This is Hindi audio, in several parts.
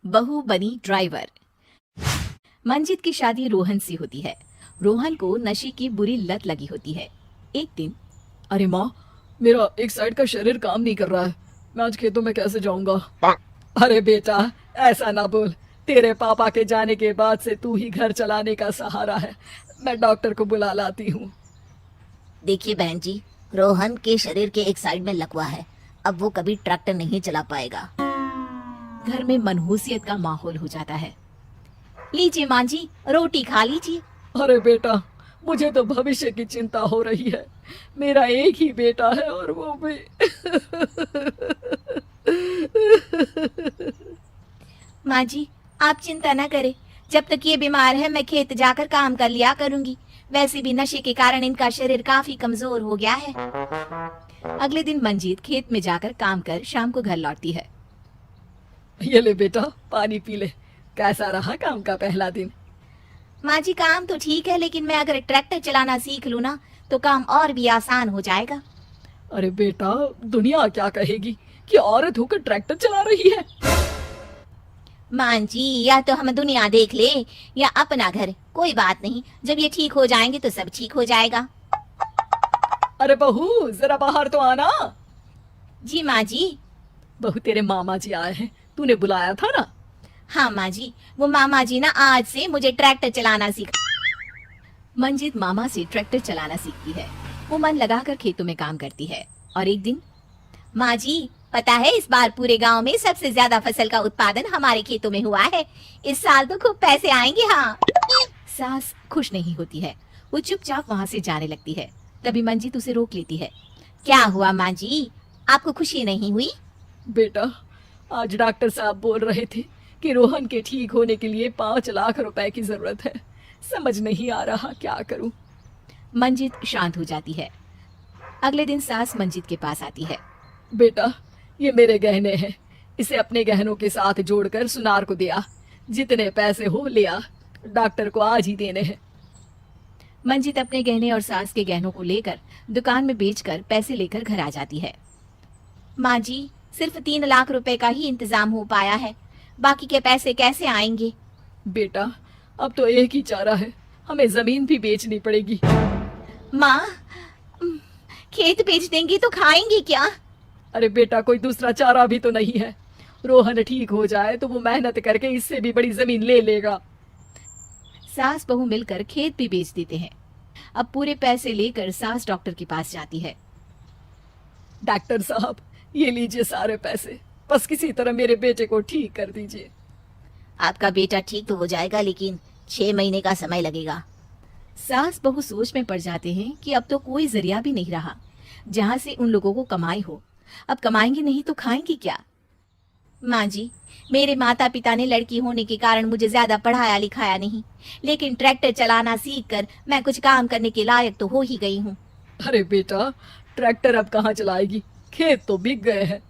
बहू बनी ड्राइवर। मंजित की शादी रोहन से होती है। रोहन को नशे की बुरी लत लगी होती है। एक दिन, अरे माँ, मेरा एक साइड का शरीर काम नहीं कर रहा है। मैं आज खेतों में कैसे जाऊंगा? अरे बेटा, ऐसा ना बोल। तेरे पापा के जाने के बाद से तू ही घर चलाने का सहारा है। मैं डॉक्टर को बुला लाती हूँ। देखिए बहन जी, रोहन के शरीर के एक साइड में लकवा है। अब वो कभी ट्रैक्टर नहीं चला पाएगा। घर में मनहूसियत का माहौल हो जाता है। लीजिए माँ जी, रोटी खा लीजिए। अरे बेटा, मुझे तो भविष्य की चिंता हो रही है। मेरा एक ही बेटा है और वो भी माँ जी, आप चिंता न करें। जब तक ये बीमार है मैं खेत जाकर काम कर लिया करूंगी। वैसे भी नशे के कारण इनका शरीर काफी कमजोर हो गया है। अगले दिन मंजीत खेत में जाकर काम कर शाम को घर लौटती है। ये ले बेटा, पानी पी ले। कैसा रहा काम का पहला दिन? माँ जी, काम तो ठीक है, लेकिन मैं अगर ट्रैक्टर चलाना सीख लूँ ना तो काम और भी आसान हो जाएगा। अरे बेटा, दुनिया क्या कहेगी कि औरत होकर ट्रैक्टर चला रही है। माँ जी, या तो हम दुनिया देख ले या अपना घर, कोई बात नहीं। जब ये ठीक हो जाएंगे तो सब ठीक हो जाएगा। अरे बहू, जरा बाहर तो आना। जी माँ जी। बहू, तेरे मामा जी आए हैं, तूने बुलाया था ना? हाँ माँ जी, वो मामा जी ना आज से मुझे ट्रैक्टर चलाना सीखा। मंजित मामा से ट्रैक्टर चलाना सीखती है। वो मन लगाकर खेतों में काम करती है। और एक दिन, माँ जी, पता है इस बार पूरे गांव में सबसे ज्यादा फसल का उत्पादन हमारे खेतों में हुआ है। इस साल तो खूब पैसे आएंगे। हाँ। सास खुश नहीं होती है। वो चुपचाप वहाँ से जाने लगती है। तभी मंजित उसे रोक लेती है। क्या हुआ माँ जी, आपको खुशी नहीं हुई? बेटा, आज डॉक्टर साहब बोल रहे थे कि रोहन के ठीक होने के लिए 5 लाख रुपए की जरूरत है। समझ नहीं आ रहा क्या करूं। मंजित शांत हो जाती है। अगले दिन सास मंजित के पास आती है। बेटा, ये मेरे गहने हैं। इसे अपने गहनों के साथ जोड़कर सुनार को दिया। जितने पैसे हो लिया, डॉक्टर को आज ही देने हैं। मंजित अपने गहने और सास के गहनों को लेकर दुकान में बेचकर पैसे लेकर घर आ जाती है। माँ जी, सिर्फ 3 लाख रुपए का ही इंतजाम हो पाया है। बाकी के पैसे कैसे आएंगे? बेटा, अब तो एक ही चारा है, हमें जमीन भी बेचनी पड़ेगी। माँ, खेत बेच देंगी तो खाएंगी क्या? अरे बेटा, कोई दूसरा चारा भी तो नहीं है। रोहन ठीक हो जाए तो वो मेहनत करके इससे भी बड़ी जमीन ले लेगा। सास बहू मिलकर खेत भी बेच देते हैं। अब पूरे पैसे लेकर सास डॉक्टर के पास जाती है। डॉक्टर साहब, ये लीजिए सारे पैसे। बस किसी तरह मेरे बेटे को ठीक कर दीजिए। आपका बेटा ठीक तो हो जाएगा, लेकिन 6 महीने का समय लगेगा। सास बहू सोच में पड़ जाते हैं कि अब तो कोई जरिया भी नहीं रहा जहाँ से उन लोगों को कमाई हो। अब कमाएंगे नहीं तो खाएंगे क्या? माँ जी, मेरे माता पिता ने लड़की होने के कारण मुझे ज्यादा पढ़ाया लिखाया नहीं, लेकिन ट्रैक्टर चलाना सीखकर मैं कुछ काम करने के लायक तो हो ही गई हूँ। अरे बेटा, ट्रैक्टर अब कहाँ चलाएगी? खेत तो बिक गए हैं।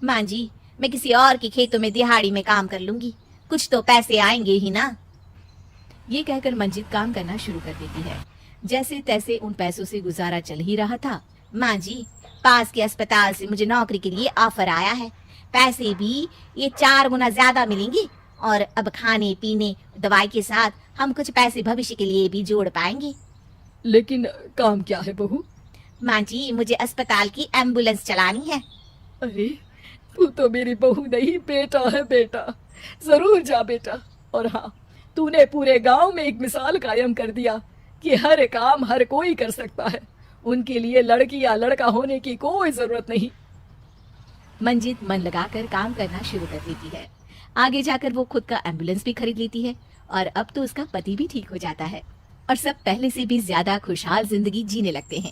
माँ जी, मैं किसी और के खेतों में दिहाड़ी में काम कर लूंगी, कुछ तो पैसे आएंगे ही ना। ये कहकर मंजित काम करना शुरू कर देती है। जैसे तैसे उन पैसों से गुजारा चल ही रहा था। माँ जी, पास के अस्पताल से मुझे नौकरी के लिए ऑफर आया है। पैसे भी ये 4 गुना ज्यादा मिलेंगे और अब खाने पीने दवाई के साथ हम कुछ पैसे भविष्य के लिए भी जोड़ पाएंगे। लेकिन काम क्या है बहू? माँ जी, मुझे अस्पताल की एम्बुलेंस चलानी है। अरे, तू तो मेरी बहू नहीं, बेटा है बेटा। जरूर जा बेटा। और हाँ, तूने पूरे गांव में एक मिसाल कायम कर दिया कि हर काम हर कोई कर सकता है। उनके लिए लड़की या लड़का होने की कोई जरूरत नहीं। मंजित मन लगाकर काम करना शुरू कर देती है। आगे जाकर वो खुद का एम्बुलेंस भी खरीद लेती है और अब तो उसका पति भी ठीक हो जाता है और सब पहले से भी ज्यादा खुशहाल जिंदगी जीने लगते हैं।